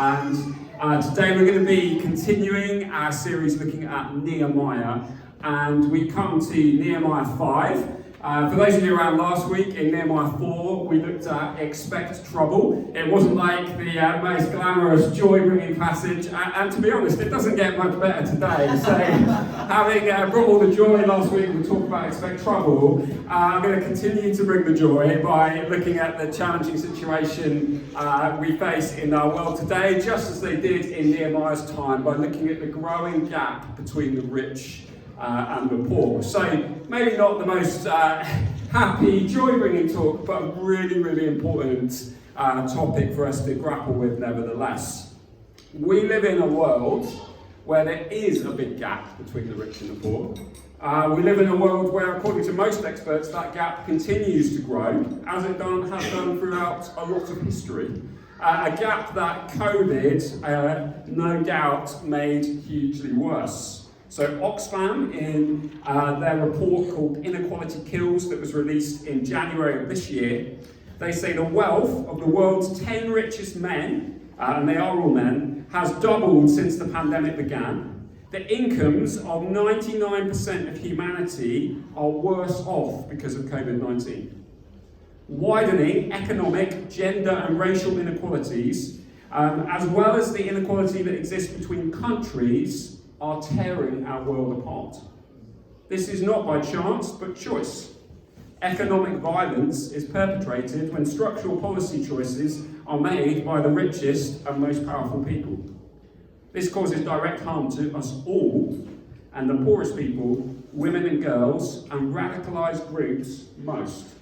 And today we're going to be continuing our series looking at Nehemiah, and we come to Nehemiah 5. For those of you around last week, in Nehemiah 4, we looked at expect trouble. It wasn't like the most glamorous, joy-bringing passage, and to be honest, it doesn't get much better today. So, having brought all the joy last week, we talked about expect trouble. I'm going to continue to bring the joy by looking at the challenging situation we face in our world today, just as they did in Nehemiah's time, by looking at the growing gap between the rich and the poor. So maybe not the most happy, joy-bringing talk, but a really, really important topic for us to grapple with nevertheless. We live in a world where there is a big gap between the rich and the poor. We live in a world where, according to most experts, that gap continues to grow, as it has done throughout a lot of history. A gap that COVID, no doubt, made hugely worse. So Oxfam, in their report called Inequality Kills that was released in January of this year, they say the wealth of the world's 10 richest men, and they are all men, has doubled since the pandemic began. The incomes of 99% of humanity are worse off because of COVID-19. Widening economic, gender and racial inequalities, as well as the inequality that exists between countries, are tearing our world apart. This is not by chance, but choice. Economic violence is perpetrated when structural policy choices are made by the richest and most powerful people. This causes direct harm to us all, and the poorest people, women and girls, and radicalized groups most.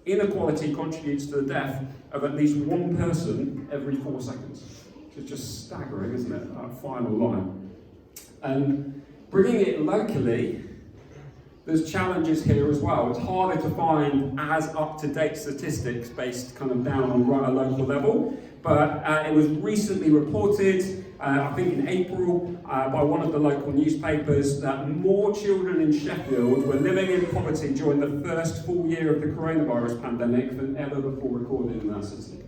Inequality contributes to the death of at least one person every 4 seconds. It's just staggering, isn't it, that final line? Bringing it locally, there's challenges here as well. It's harder to find as up-to-date statistics based kind of down on a local level, but it was recently reported, I think in April, by one of the local newspapers, that more children in Sheffield were living in poverty during the first full year of the coronavirus pandemic than ever before recorded in that city.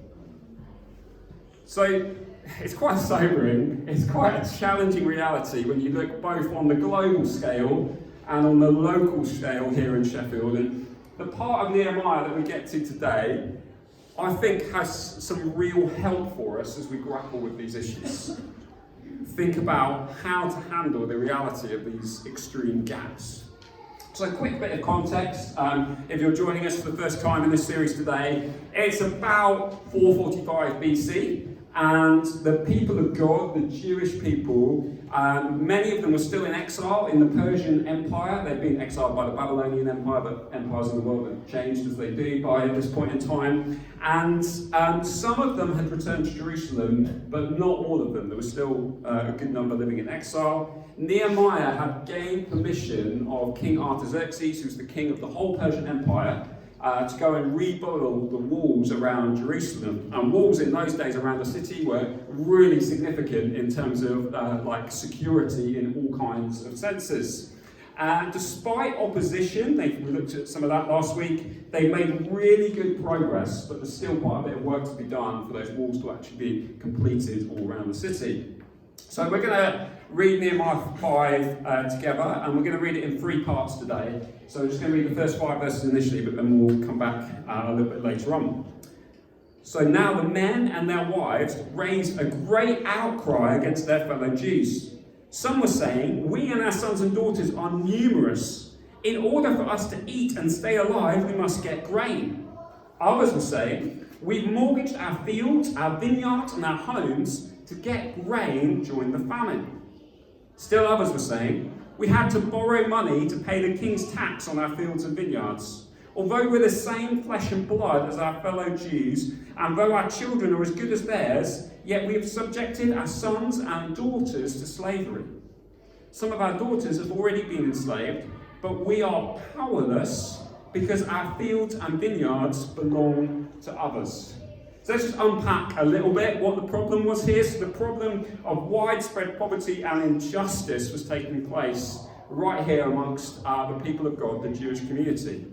So, it's quite sobering, it's quite a challenging reality when you look both on the global scale and on the local scale here in Sheffield. And the part of Nehemiah that we get to today, I think has some real help for us as we grapple with these issues. Think about how to handle the reality of these extreme gaps. So a quick bit of context, if you're joining us for the first time in this series today, it's about 445 BC. And the people of God, the Jewish people, many of them were still in exile in the Persian Empire. They'd been exiled by the Babylonian Empire, but empires in the world have changed as they do by this point in time. And some of them had returned to Jerusalem, but not all of them. There was still a good number living in exile. Nehemiah had gained permission of King Artaxerxes, who was the king of the whole Persian Empire, to go and rebuild the walls around Jerusalem. And walls in those days around the city were really significant in terms of like security in all kinds of senses. And despite opposition, we looked at some of that last week, they made really good progress, but there's still quite a bit of work to be done for those walls to actually be completed all around the city. So we're going to read Nehemiah 5 together, and we're going to read it in 3 parts today. So we're just going to read the first 5 verses initially, but then we'll come back a little bit later on. So now the men and their wives raised a great outcry against their fellow Jews. Some were saying, "We and our sons and daughters are numerous. In order for us to eat and stay alive, we must get grain." Others were saying, "We've mortgaged our fields, our vineyards, and our homes to get grain during the famine." Still others were saying, "We had to borrow money to pay the king's tax on our fields and vineyards. Although we're the same flesh and blood as our fellow Jews, and though our children are as good as theirs, yet we have subjected our sons and daughters to slavery. Some of our daughters have already been enslaved, but we are powerless because our fields and vineyards belong to others." So let's just unpack a little bit what the problem was here. So the problem of widespread poverty and injustice was taking place right here amongst the people of God, the Jewish community.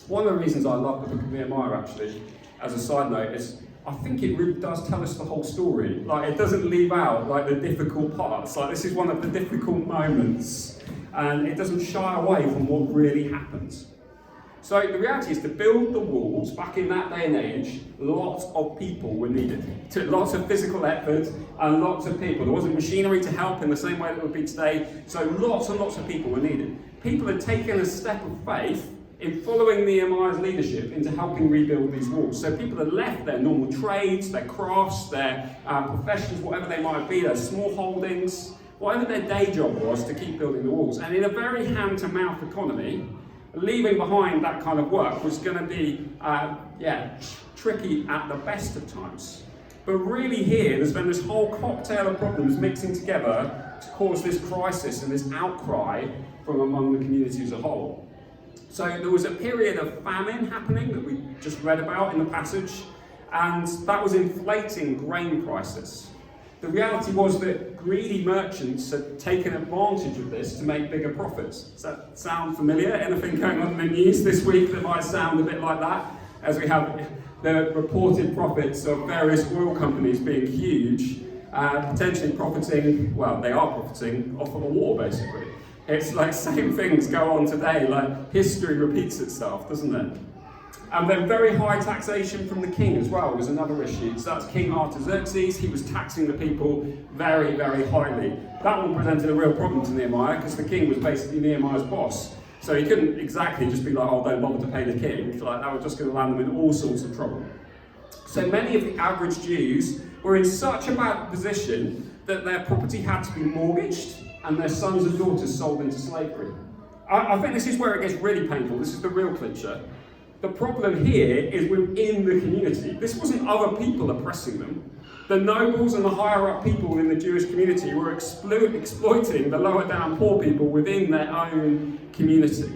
One of the reasons I love the book of Nehemiah, actually, as a side note, is I think it really does tell us the whole story. Like, it doesn't leave out like the difficult parts. Like, this is one of the difficult moments, and it doesn't shy away from what really happens. So the reality is, to build the walls back in that day and age, lots of people were needed. It took lots of physical effort and lots of people. There wasn't machinery to help in the same way that it would be today. So lots and lots of people were needed. People had taken a step of faith in following Nehemiah's leadership into helping rebuild these walls. So people had left their normal trades, their crafts, their professions, whatever they might be, their small holdings, whatever their day job was, to keep building the walls. And in a very hand-to-mouth economy, leaving behind that kind of work was going to be, tricky at the best of times. But really here, there's been this whole cocktail of problems mixing together to cause this crisis and this outcry from among the community as a whole. So there was a period of famine happening that we just read about in the passage, and that was inflating grain prices. The reality was that greedy merchants had taken advantage of this to make bigger profits. Does that sound familiar? Anything going on in the news this week that might sound a bit like that? As we have the reported profits of various oil companies being huge, potentially profiting, well, they are profiting off of a war, basically. It's like same things go on today, like history repeats itself, doesn't it? And then very high taxation from the king as well was another issue. So that's King Artaxerxes. He was taxing the people very, very highly. That one presented a real problem to Nehemiah because the king was basically Nehemiah's boss. So he couldn't exactly just be like, oh, don't bother to pay the king. Like, that was just going to land them in all sorts of trouble. So many of the average Jews were in such a bad position that their property had to be mortgaged and their sons and daughters sold into slavery. I think this is where it gets really painful. This is the real clincher. The problem here is within the community. This wasn't other people oppressing them. The nobles and the higher up people in the Jewish community were exploiting the lower down poor people within their own community.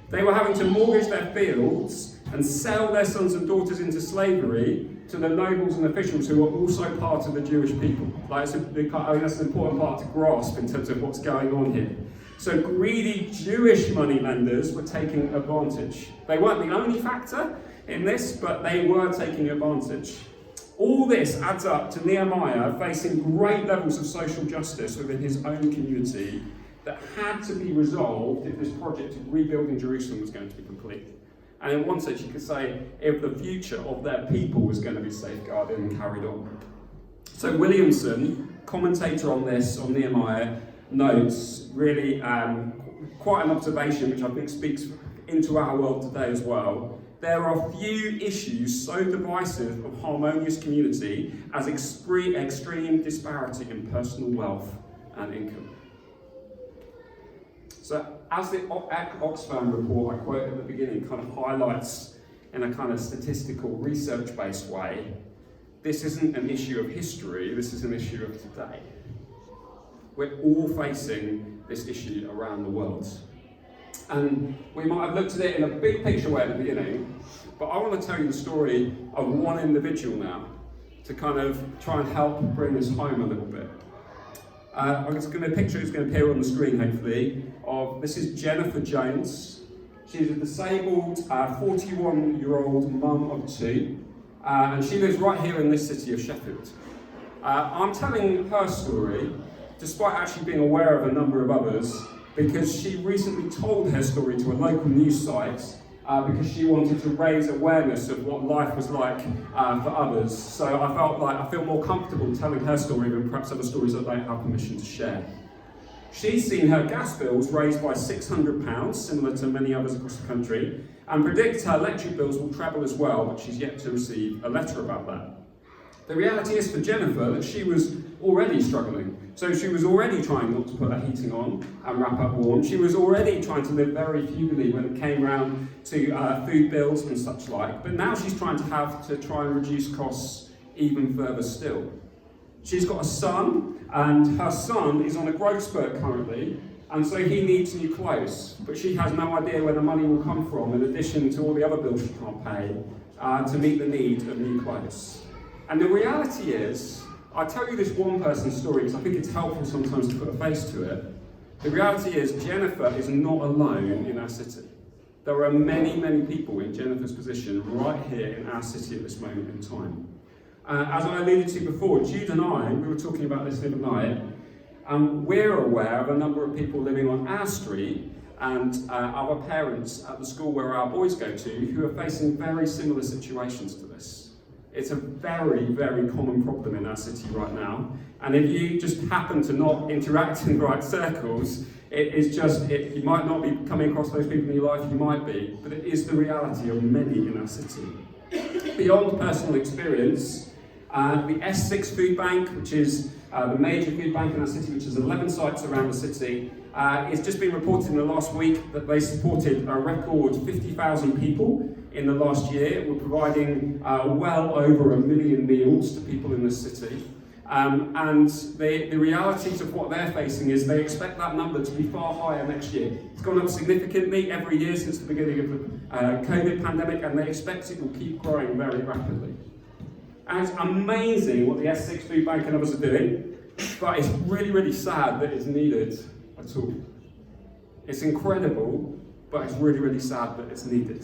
They were having to mortgage their fields and sell their sons and daughters into slavery to the nobles and officials who were also part of the Jewish people. I think that's an important part to grasp in terms of what's going on here. So greedy Jewish moneylenders were taking advantage. They weren't the only factor in this, but they were taking advantage. All this adds up to Nehemiah facing great levels of social justice within his own community that had to be resolved if this project of rebuilding Jerusalem was going to be complete. And in one sense, you could say if the future of their people was going to be safeguarded and carried on. So Williamson, commentator on this, on Nehemiah, notes really quite an observation which I think speaks into our world today as well. There are few issues so divisive of harmonious community as extreme disparity in personal wealth and income. So as the Oxfam report I quoted at the beginning kind of highlights in a kind of statistical research-based way, this isn't an issue of history, this is an issue of today. We're all facing this issue around the world. And we might have looked at it in a big picture way at the beginning, but I want to tell you the story of one individual now to kind of try and help bring this home a little bit. I'm just going to picture, it's going to appear on the screen hopefully, of this is Jennifer Jones. She's a disabled 41-year-old mum of two, and she lives right here in this city of Sheffield. I'm telling her story despite actually being aware of a number of others, because she recently told her story to a local news site because she wanted to raise awareness of what life was like for others. So I feel more comfortable telling her story than perhaps other stories that I don't have permission to share. She's seen her gas bills raised by £600, similar to many others across the country, and predicts her electric bills will treble as well, but she's yet to receive a letter about that. The reality is for Jennifer that she was already struggling. So she was already trying not to put her heating on and wrap up warm. She was already trying to live very frugally when it came round to food bills and such like. But now she's trying to try and reduce costs even further still. She's got a son, and her son is on a growth spurt currently, and so he needs new clothes. But she has no idea where the money will come from, in addition to all the other bills she can't pay, to meet the need of new clothes. And the reality is, I tell you this one person's story because I think it's helpful sometimes to put a face to it. The reality is Jennifer is not alone in our city. There are many, many people in Jennifer's position right here in our city at this moment in time. As I alluded to before, Jude and I, we were talking about this the other night, we're aware of a number of people living on our street and our parents at the school where our boys go to who are facing very similar situations to this. It's a very, very common problem in our city right now. And if you just happen to not interact in the right circles, you might not be coming across those people in your life, you might be, but it is the reality of many in our city. Beyond personal experience, the S6 Food Bank, which is the major food bank in our city, which has 11 sites around the city, it's just been reported in the last week that they supported a record 50,000 people in the last year. We're providing well over 1 million meals to people in the city. And the realities of what they're facing is they expect that number to be far higher next year. It's gone up significantly every year since the beginning of the COVID pandemic, and they expect it will keep growing very rapidly. And it's amazing what the S6 Food Bank and others are doing, but it's really, really sad that it's needed at all. It's incredible, but it's really, really sad that it's needed.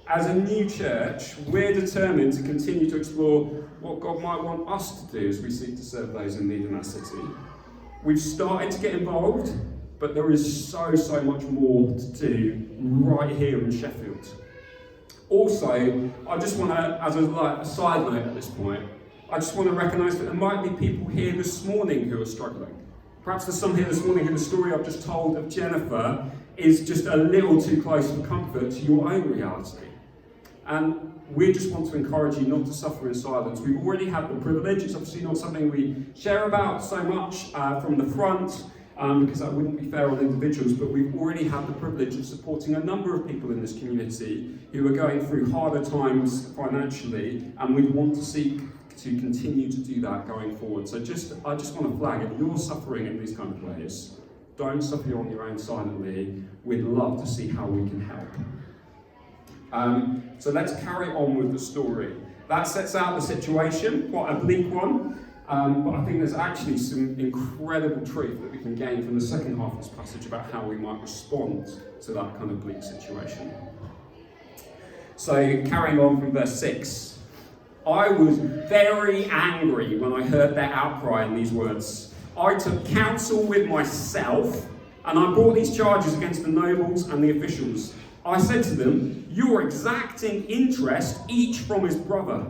As a new church, we're determined to continue to explore what God might want us to do as we seek to serve those in need in our city. We've started to get involved, but there is so much more to do right here in Sheffield. Also, I just want to, as a side note at this point, I just want to recognise that there might be people here this morning who are struggling. Perhaps there's some here this morning who the story I've just told of Jennifer is just a little too close for comfort to your own reality. And we just want to encourage you not to suffer in silence. We've already had the privilege. It's obviously not something we share about so much from the front, because that wouldn't be fair on individuals, but we've already had the privilege of supporting a number of people in this community who are going through harder times financially, and we want to seek to continue to do that going forward. So I just want to flag, if you're suffering in these kind of ways, don't suffer on your own silently. We'd love to see how we can help. So let's carry on with the story. That sets out the situation, quite a bleak one, but I think there's actually some incredible truth that we can gain from the second half of this passage about how we might respond to that kind of bleak situation. So carrying on from verse 6, I was very angry when I heard their outcry in these words. I took counsel with myself, and I brought these charges against the nobles and the officials. I said to them, "You are exacting interest, each from his brother."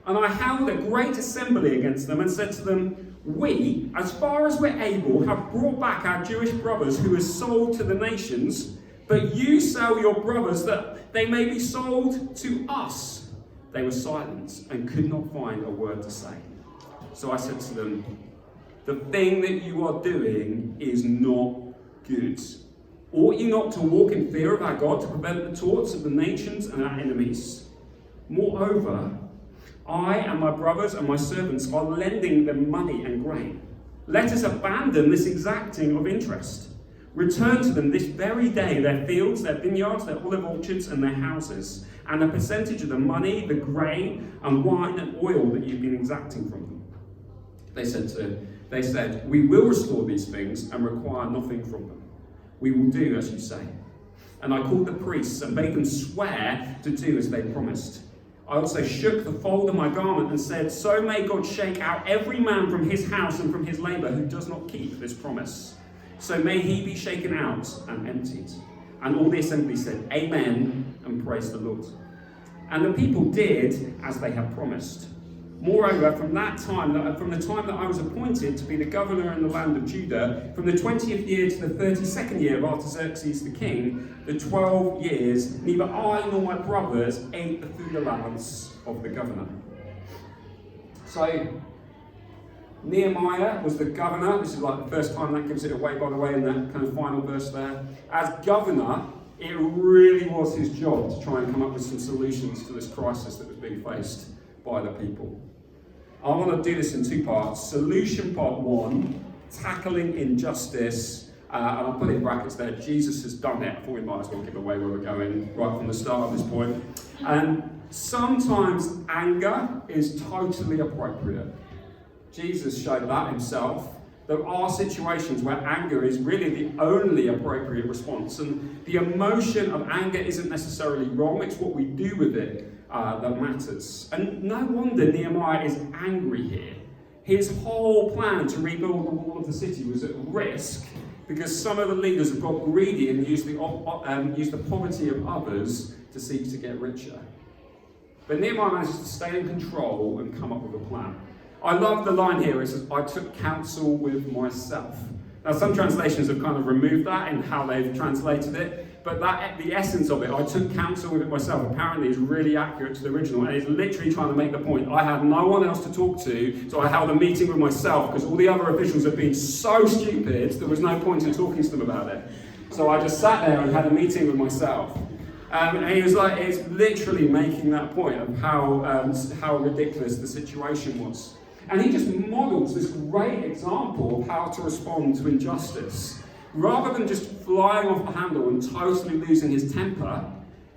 And I held a great assembly against them and said to them, "We, as far as we're able, have brought back our Jewish brothers who are sold to the nations, but you sell your brothers that they may be sold to us." They were silent and could not find a word to say. So I said to them, "The thing that you are doing is not good. Ought you not to walk in fear of our God to prevent the taunts of the nations and our enemies? Moreover, I and my brothers and my servants are lending them money and grain. Let us abandon this exacting of interest. Return to them this very day their fields, their vineyards, their olive orchards, and their houses, and a percentage of the money, the grain, and wine and oil that you've been exacting from them." They said, "We will restore these things and require nothing from them. We will do as you say." And I called the priests and made them swear to do as they promised. I also shook the fold of my garment and said, "So may God shake out every man from his house and from his labour who does not keep this promise. So may he be shaken out and emptied." And all the assembly said, "Amen," and praised the Lord. And the people did as they had promised. Moreover, from the time that I was appointed to be the governor in the land of Judah, from the 20th year to the 32nd year of Artaxerxes the king, the 12 years, neither I nor my brothers ate the food allowance of the governor. So, Nehemiah was the governor. This is like the first time that gives it away, by the way, in that kind of final verse there. As governor, it really was his job to try and come up with some solutions to this crisis that was being faced by the people. I want to do this in two parts. Solution part one, tackling injustice, and I'll put it in brackets there, Jesus has done it. I thought we might as well give away where we're going right from the start of this point. And sometimes anger is totally appropriate. Jesus showed that himself. There are situations where anger is really the only appropriate response, and the emotion of anger isn't necessarily wrong, it's what we do with it that matters. And no wonder Nehemiah is angry here. His whole plan to rebuild the wall of the city was at risk because some of the leaders have got greedy and used the poverty of others to seek to get richer. But Nehemiah manages to stay in control and come up with a plan. I love the line here. It says, I took counsel with myself. Now, some translations have kind of removed that in how they've translated it, but the essence of it, I took counsel with it myself, apparently is really accurate to the original, and it's literally trying to make the point, I had no one else to talk to, so I held a meeting with myself, because all the other officials had been so stupid, there was no point in talking to them about it. So I just sat there and had a meeting with myself. And he was like, it's literally making that point of how ridiculous the situation was. And he just models this great example of how to respond to injustice. Rather than just flying off the handle and totally losing his temper,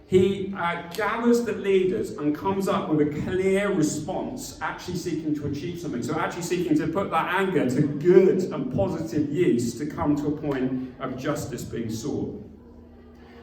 he gathers the leaders and comes up with a clear response, actually seeking to achieve something. So actually seeking to put that anger to good and positive use to come to a point of justice being sought.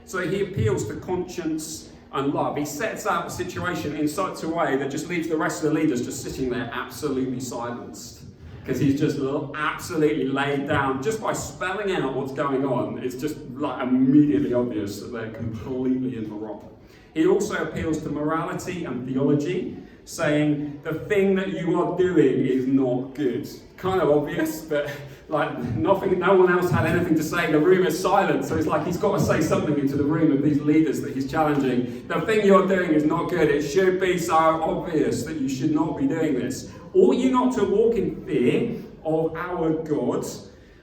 So he appeals to conscience and love. He sets out the situation in such a way that just leaves the rest of the leaders just sitting there absolutely silenced. Because he's just absolutely laid down, just by spelling out what's going on, it's just like immediately obvious that they're completely in the wrong. He also appeals to morality and theology, saying the thing that you are doing is not good. Kind of obvious, but like no one else had anything to say. The room is silent, so it's like he's got to say something into the room of these leaders that he's challenging. The thing you're doing is not good. It should be so obvious that you should not be doing this. Ought you not to walk in fear of our God?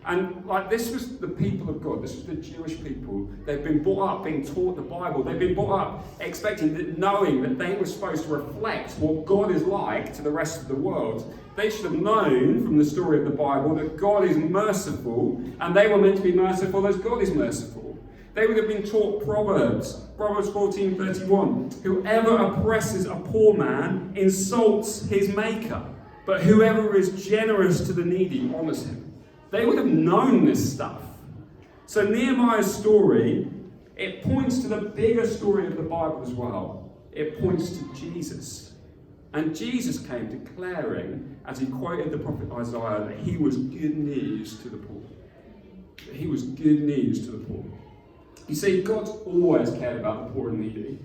And like this was the people of God, this was the Jewish people. They've been brought up being taught the Bible. They've been brought up expecting, knowing that they were supposed to reflect what God is like to the rest of the world. They should have known from the story of the Bible that God is merciful, and they were meant to be merciful as God is merciful. They would have been taught Proverbs 14:31. Whoever oppresses a poor man insults his maker, but whoever is generous to the needy honors him. They would have known this stuff. So Nehemiah's story, it points to the bigger story of the Bible as well. It points to Jesus. And Jesus came declaring, as he quoted the prophet Isaiah, that he was good news to the poor. That he was good news to the poor. You see, God's always cared about the poor and needy.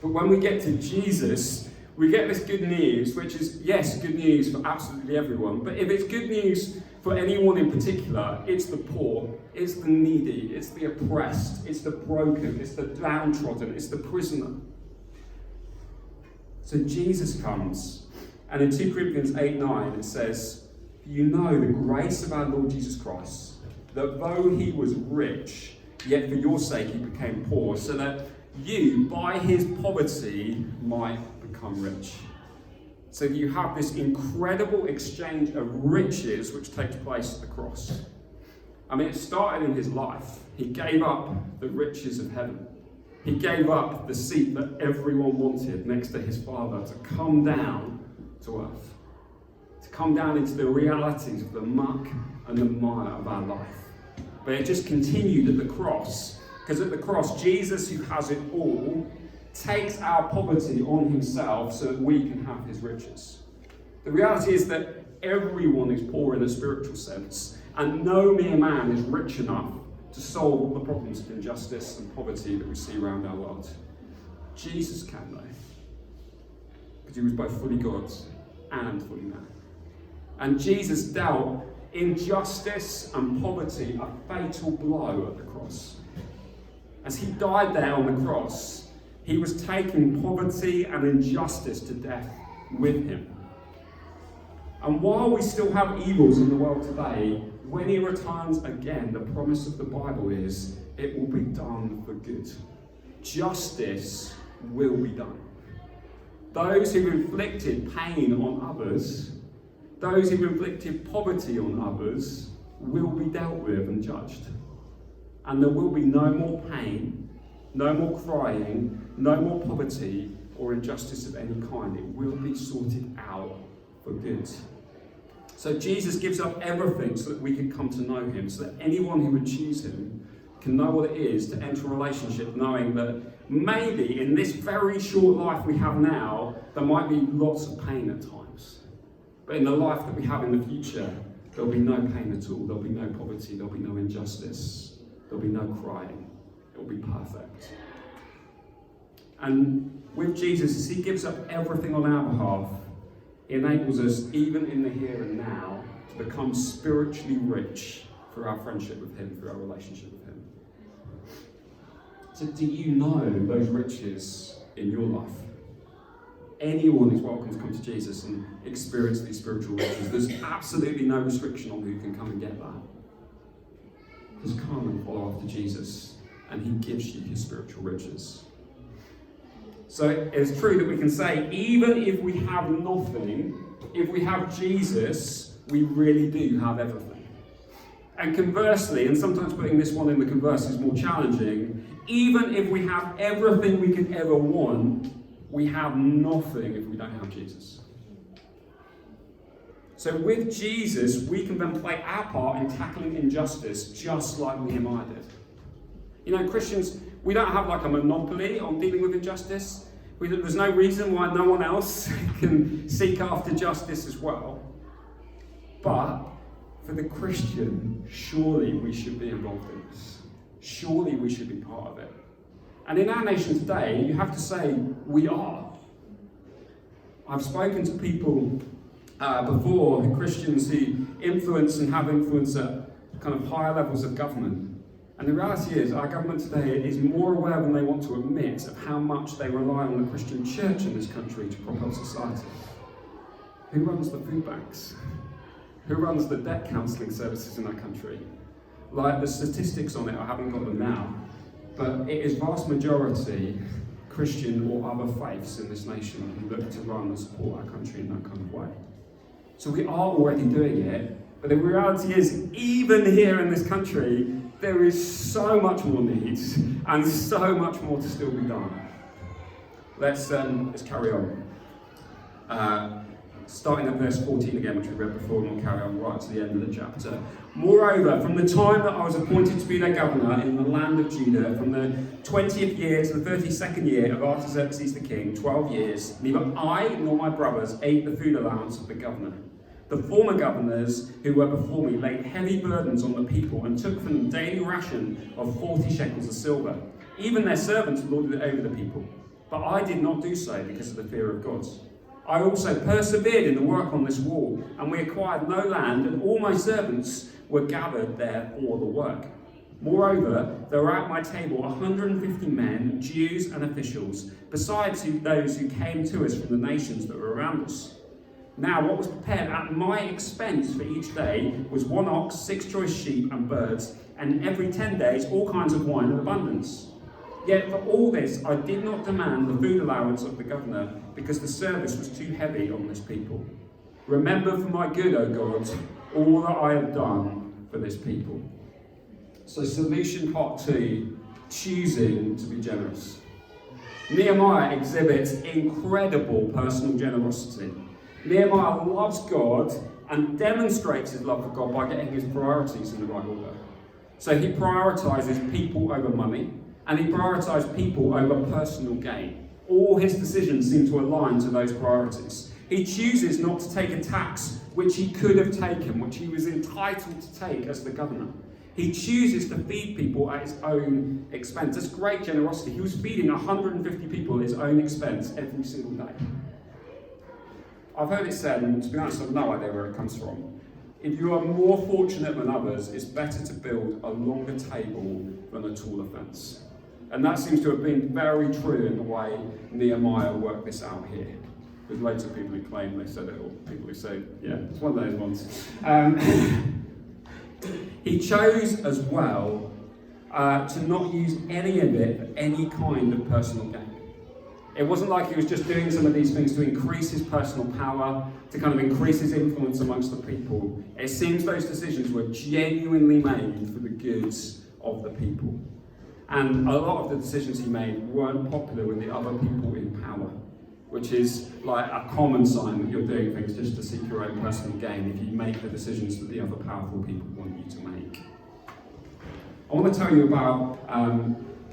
But when we get to Jesus, we get this good news, which is, yes, good news for absolutely everyone. But if it's good news for anyone in particular, it's the poor, it's the needy, it's the oppressed, it's the broken, it's the downtrodden, it's the prisoner. So Jesus comes, and in 2 Corinthians 8:9 it says, you know the grace of our Lord Jesus Christ, that though he was rich, yet for your sake he became poor, so that you, by his poverty, might become rich. So you have this incredible exchange of riches which takes place at the cross. I mean, it started in his life. He gave up the riches of heaven. He gave up the seat that everyone wanted next to his Father to come down to earth. To come down into the realities of the muck and the mire of our life. But it just continued at the cross. Because at the cross, Jesus, who has it all, takes our poverty on himself so that we can have his riches. The reality is that everyone is poor in a spiritual sense, and no mere man is rich enough to solve all the problems of injustice and poverty that we see around our world. Jesus can, though, because he was both fully God and fully man. And Jesus dealt injustice and poverty a fatal blow at the cross. As he died there on the cross, he was taking poverty and injustice to death with him. And while we still have evils in the world today, when he returns again, the promise of the Bible is it will be done for good. Justice will be done. Those who've inflicted pain on others, those who've inflicted poverty on others, will be dealt with and judged. And there will be no more pain, no more crying, no more poverty or injustice of any kind. It will be sorted out for good. So Jesus gives up everything so that we can come to know him, so that anyone who would choose him can know what it is to enter a relationship knowing that maybe in this very short life we have now, there might be lots of pain at times. But in the life that we have in the future, there'll be no pain at all. There'll be no poverty. There'll be no injustice. There'll be no crying. It'll be perfect. And with Jesus, as he gives up everything on our behalf, he enables us, even in the here and now, to become spiritually rich through our friendship with him, through our relationship with him. So do you know those riches in your life? Anyone is welcome to come to Jesus and experience these spiritual riches. There's absolutely no restriction on who can come and get that. Just come and follow after Jesus, and he gives you his spiritual riches. So it's true that we can say, even if we have nothing, if we have Jesus, we really do have everything. And conversely, and sometimes putting this one in the converse is more challenging, even if we have everything we could ever want, we have nothing if we don't have Jesus. So with Jesus, we can then play our part in tackling injustice just like Nehemiah did. You know, Christians, we don't have like a monopoly on dealing with injustice. There's no reason why no one else can seek after justice as well. But for the Christian, surely we should be involved in this. Surely we should be part of it. And in our nation today, you have to say, we are. I've spoken to people before, Christians who influence and have influence at kind of higher levels of government. And the reality is, our government today is more aware than they want to admit of how much they rely on the Christian church in this country to prop up society. Who runs the food banks? Who runs the debt counselling services in our country? Like, the statistics on it, I haven't got them now, but it is vast majority Christian or other faiths in this nation who look to run and support our country in that kind of way. So we are already doing it, but the reality is, even here in this country, there is so much more needs and so much more to still be done. Let's carry on. Starting at verse 14 again, which we read before, and we'll carry on right to the end of the chapter. Moreover, from the time that I was appointed to be their governor in the land of Judah, from the 20th year to the 32nd year of Artaxerxes the king, 12 years, neither I nor my brothers ate the food allowance of the governor. The former governors who were before me laid heavy burdens on the people and took from them daily ration of 40 shekels of silver. Even their servants lorded it over the people. But I did not do so because of the fear of God. I also persevered in the work on this wall, and we acquired no land, and all my servants were gathered there for the work. Moreover, there were at my table 150 men, Jews and officials, besides those who came to us from the nations that were around us. Now, what was prepared at my expense for each day was 1 ox, 6 choice sheep and birds, and every 10 days all kinds of wine in abundance. Yet for all this I did not demand the food allowance of the governor, because the service was too heavy on this people. Remember for my good, O God, all that I have done for this people. So solution part 2, choosing to be generous. Nehemiah exhibits incredible personal generosity. Nehemiah loves God and demonstrates his love for God by getting his priorities in the right order. So he prioritizes people over money, and he prioritized people over personal gain. All his decisions seem to align to those priorities. He chooses not to take a tax which he could have taken, which he was entitled to take as the governor. He chooses to feed people at his own expense. That's great generosity. He was feeding 150 people at his own expense every single day. I've heard it said, and to be honest, I have no idea where it comes from. If you are more fortunate than others, it's better to build a longer table than a taller fence. And that seems to have been very true in the way Nehemiah worked this out here. There's loads of people who claim they said it, or people who say, yeah, it's one of those ones. He chose as well to not use any of it for any kind of personal gain. It wasn't like he was just doing some of these things to increase his personal power, to kind of increase his influence amongst the people. It seems those decisions were genuinely made for the goods of the people. And a lot of the decisions he made weren't popular with the other people in power, which is like a common sign that you're doing things just to seek your own personal gain if you make the decisions that the other powerful people want you to make. I want to tell you about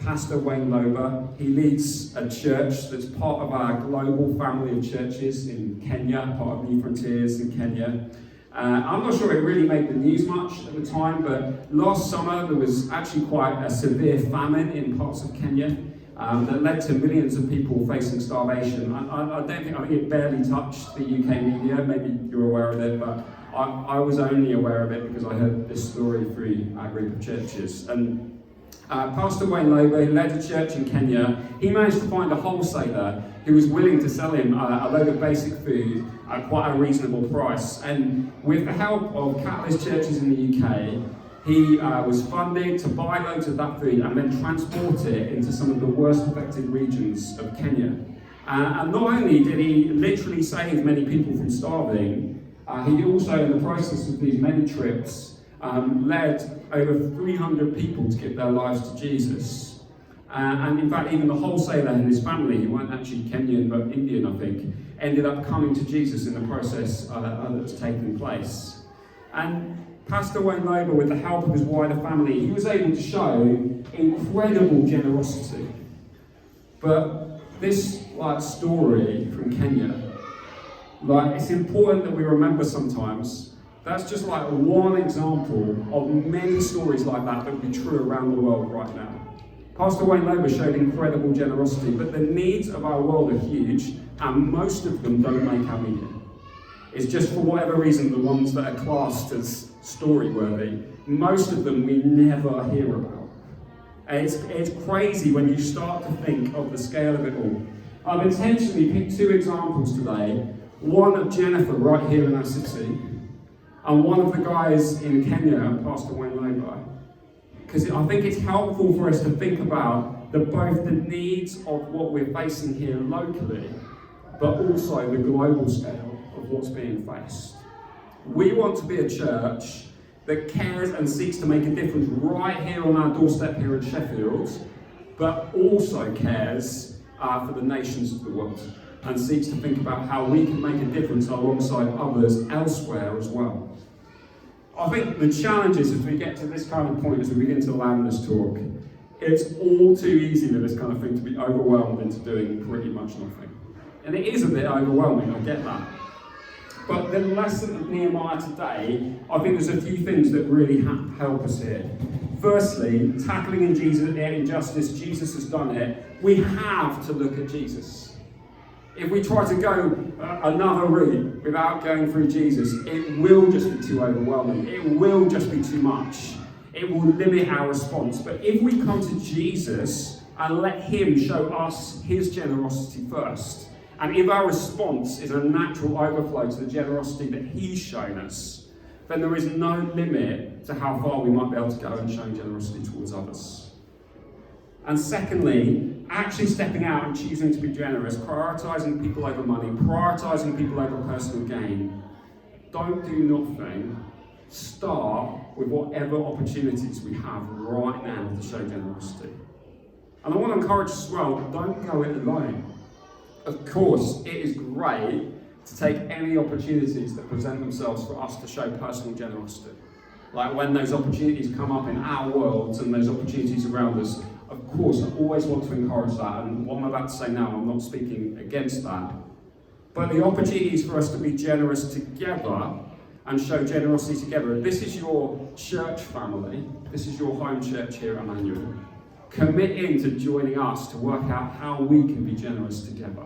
Pastor Wayne Lober. He leads a church that's part of our global family of churches in Kenya, part of New Frontiers in Kenya. I'm not sure it really made the news much at the time, but last summer there was actually quite a severe famine in parts of Kenya that led to millions of people facing starvation. I think it barely touched the UK media. Maybe you're aware of it, but I was only aware of it because I heard this story through our group of churches. And Pastor Wayne Lober, who led a church in Kenya, he managed to find a wholesaler who was willing to sell him a load of basic food at quite a reasonable price. And with the help of countless churches in the UK, he was funded to buy loads of that food and then transport it into some of the worst affected regions of Kenya. And not only did he literally save many people from starving, he also, in the process of these many trips, led over 300 people to give their lives to Jesus. And in fact, even the wholesaler and his family, who weren't actually Kenyan but Indian, I think, ended up coming to Jesus in the process that's taken place. And Pastor Wayne Lober, with the help of his wider family, he was able to show incredible generosity. But this story from Kenya, it's important that we remember sometimes that's just one example of many stories like that that would be true around the world right now. Pastor Wayne Lober showed incredible generosity, but the needs of our world are huge, and most of them don't make our media. It's just for whatever reason the ones that are classed as story-worthy, most of them we never hear about. And it's crazy when you start to think of the scale of it all. I've intentionally picked two examples today, one of Jennifer right here in our city, and one of the guys in Kenya, Pastor Wayne Lober, because I think it's helpful for us to think about both the needs of what we're facing here locally, but also the global scale of what's being faced. We want to be a church that cares and seeks to make a difference right here on our doorstep here in Sheffield, but also cares for the nations of the world and seeks to think about how we can make a difference alongside others elsewhere as well. I think the challenge is, as we get to this kind of point, as we begin to land this talk, it's all too easy for this kind of thing to be overwhelmed into doing pretty much nothing. And it is a bit overwhelming, I get that. But the lesson of Nehemiah today, I think there's a few things that really help us here. Firstly, tackling injustice, Jesus has done it. We have to look at Jesus. If we try to go another route without going through Jesus, it will just be too overwhelming. It will just be too much. It will limit our response. But if we come to Jesus and let him show us his generosity first, and if our response is a natural overflow to the generosity that he's shown us, then there is no limit to how far we might be able to go in showing generosity towards others. And secondly, actually stepping out and choosing to be generous, prioritising people over money, prioritising people over personal gain. Don't do nothing. Start with whatever opportunities we have right now to show generosity. And I want to encourage us as well, don't go it alone. Of course, it is great to take any opportunities that present themselves for us to show personal generosity. Like when those opportunities come up in our worlds and those opportunities around us, of course, I always want to encourage that, and what I'm about to say now, I'm not speaking against that. But the opportunities for us to be generous together and show generosity together, if this is your church family, this is your home church here at Emmanuel, commit in to joining us to work out how we can be generous together.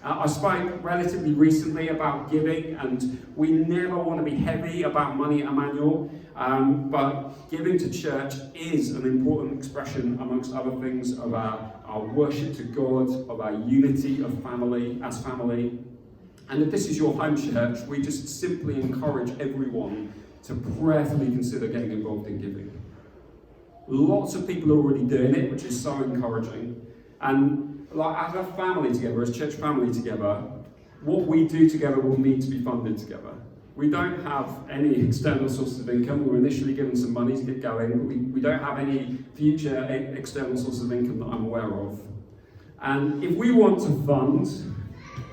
I spoke relatively recently about giving, and we never want to be heavy about money at Emmanuel, but giving to church is an important expression, amongst other things, of our worship to God, of our unity of family as family. And if this is your home church, we just simply encourage everyone to prayerfully consider getting involved in giving. Lots of people are already doing it, which is so encouraging. And as a family together, as church family together, what we do together will need to be funded together. We don't have any external sources of income. We were initially given some money to get going, but we don't have any future external sources of income that I'm aware of. And if we want to fund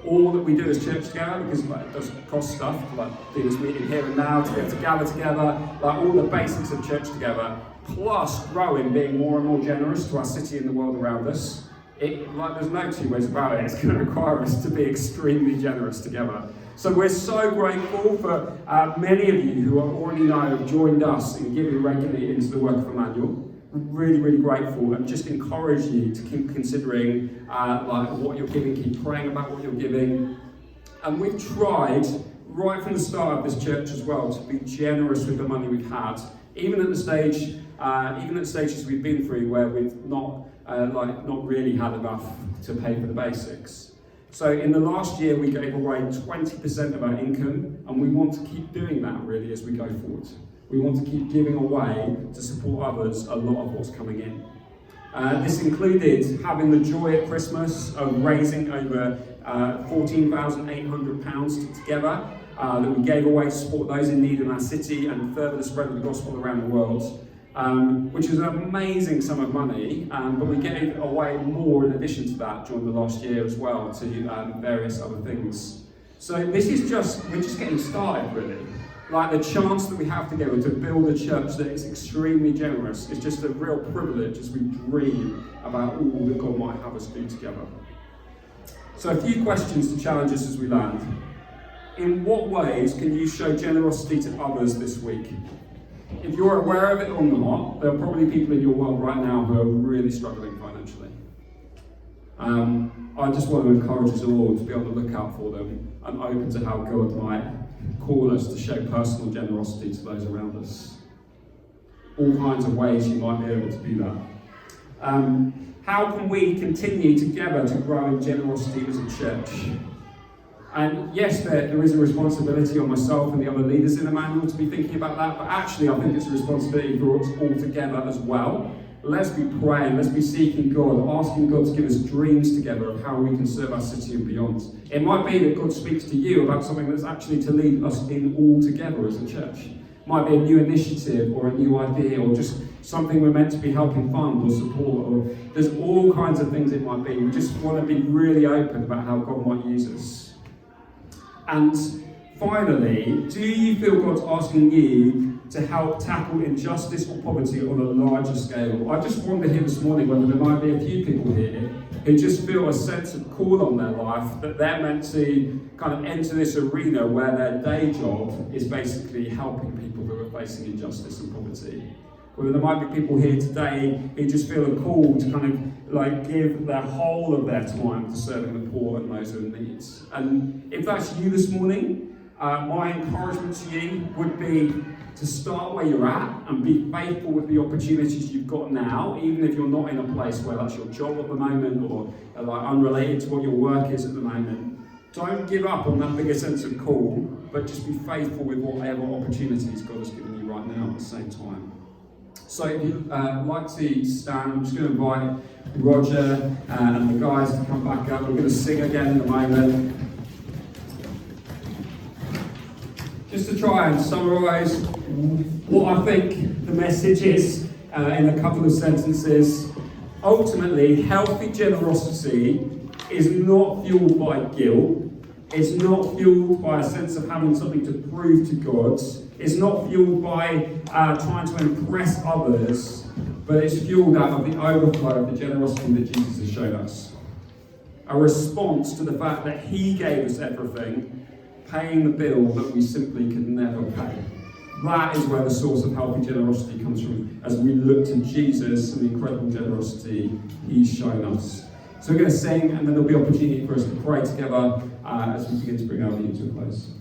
all that we do as church together, because it does cost stuff, like doing this meeting here and now, to be able to gather together, like all the basics of church together, plus growing, being more and more generous to our city and the world around us. There's no two ways about it. It's going to require us to be extremely generous together. So we're so grateful for many of you who already know have joined us in giving regularly into the work of Emmanuel. We're really, really grateful, and just encourage you to keep considering what you're giving, keep praying about what you're giving. And we've tried right from the start of this church as well to be generous with the money we've had, even at the stages we've been through where we've not really had enough to pay for the basics. So in the last year, we gave away 20% of our income, and we want to keep doing that really as we go forward. We want to keep giving away to support others a lot of what's coming in. This included having the joy at Christmas of raising over £14,800 together that we gave away to support those in need in our city and further the spread of the gospel around the world. Which is an amazing sum of money, but we gave away more in addition to that during the last year as well to various other things. So we're just getting started really. Like the chance that we have together to build a church that is extremely generous is just a real privilege as we dream about all that God might have us do together. So a few questions to challenge us as we land. In what ways can you show generosity to others this week? If you're aware of it or not, there are probably people in your world right now who are really struggling financially. I just want to encourage us all to be on the lookout for them and open to how God might call us to show personal generosity to those around us. All kinds of ways you might be able to do that. How can we continue together to grow in generosity as a church? And yes, there is a responsibility on myself and the other leaders in Emmanuel to be thinking about that, but actually I think it's a responsibility for us all together as well. Let's be praying, let's be seeking God, asking God to give us dreams together of how we can serve our city and beyond. It might be that God speaks to you about something that's actually to lead us in all together as a church. It might be a new initiative or a new idea or just something we're meant to be helping fund or support, or there's all kinds of things it might be. We just want to be really open about how God might use us. And finally, do you feel God's asking you to help tackle injustice or poverty on a larger scale? I just wonder here this morning whether there might be a few people here who just feel a sense of call on their life that they're meant to kind of enter this arena where their day job is basically helping people who are facing injustice and poverty. Whether there might be people here today who just feel a call to kind of give their whole of their time to serving the poor and those who are in need. And if that's you this morning, my encouragement to you would be to start where you're at and be faithful with the opportunities you've got now, even if you're not in a place where that's your job at the moment or unrelated to what your work is at the moment. Don't give up on that bigger sense of call, but just be faithful with whatever opportunities God has given you right now at the same time. So if you'd like to stand, I'm just going to invite Roger and the guys to come back up. We're going to sing again in a moment. Just to try and summarise what I think the message is in a couple of sentences. Ultimately, healthy generosity is not fueled by guilt. It's not fueled by a sense of having something to prove to God. It's not fueled by trying to impress others, but it's fueled out of the overflow of the generosity that Jesus has shown us. A response to the fact that He gave us everything, paying the bill that we simply could never pay. That is where the source of healthy generosity comes from, as we look to Jesus and the incredible generosity He's shown us. So we're going to sing, and then there'll be opportunity for us to pray together as we begin to bring our meeting to a close.